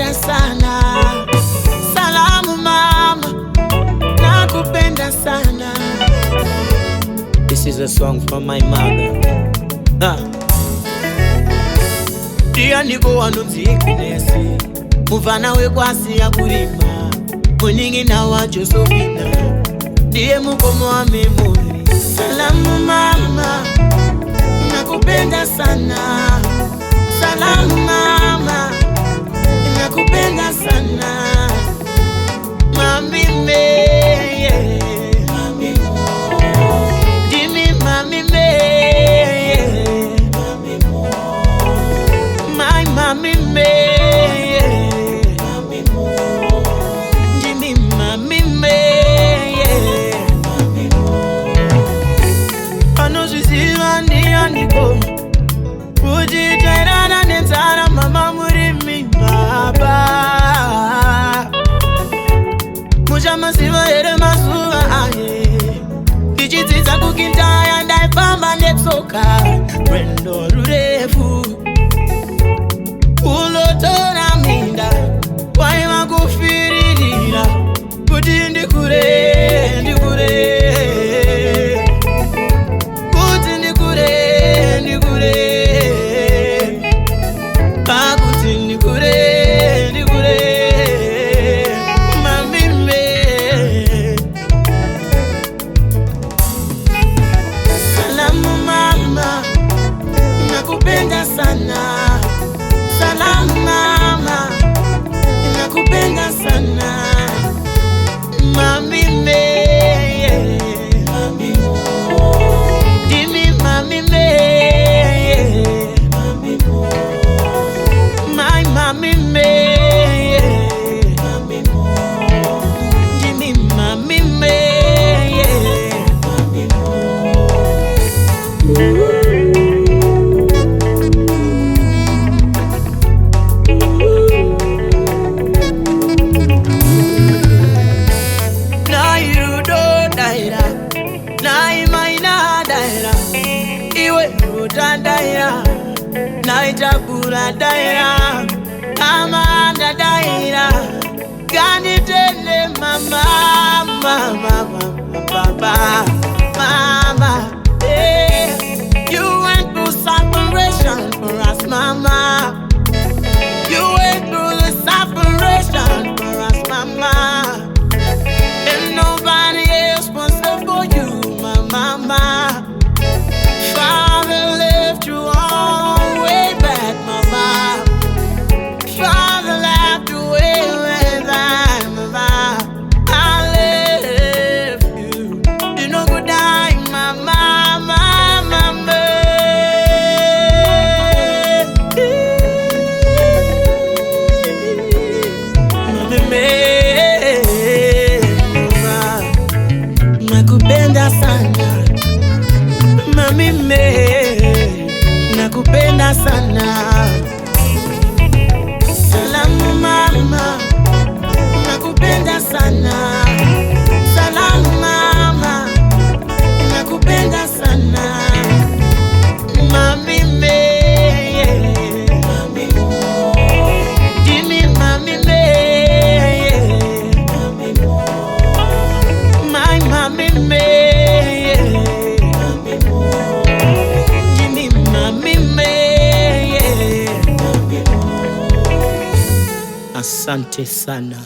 nakupenda sana. Salamu mama, nakupenda sana. This is a song from my mother. Dia niko wanunzikinesi mufana wekwasi ya kulima muningi na wa Josephina diye mukomo wa memory. Salamu mama, nakupenda sana. Salamu mama, nakupenda sana. Mami me, yeah. Mami mo, Jimmy mami me, yeah. Mami mo, my mami me, yeah. Mami mo, Jimmy mami me, yeah. Mami mo, ano sisiwa ni aniko uji jairana nenzara mama murimi baba mujama siva ere masuva aye kijitiza kukintaya ndaifamba netsoka rendo rurefu ulotora minda waima kufiririra kuti ndikure kuti ndikure pakuti ndikure mami me. Salamu mama, nakupenda sana. Salamu mama, nakupenda sana. Mami me, yeah. Mami mo, Jimmy mami me, yeah. Mami mo, my mami me, yeah. Mami mo, Jimmy mami me, yeah. Mami mo. Na you do daira, na imaina daira, iwe ruta daira, na itakura daira, amanda daira, gani tele mama, yeah. You went through separation for us, mama. You went through the separation for us, mama. And nobody else was there for you, my mama. Father left you all way back, mama. Father left you way back, mama. I left you, you know good die, mama. Nakupenda sana. Mami me, nakupenda sana. Salamu mama, nakupenda sana. Salamu mama, nakupenda sana. Mami me, yeah. Mami mo, Jimmy mami me, yeah. Mami mo, my mami me, yeah. Mami mo, Jimmy mami me, yeah. Mami mo. Asante sana.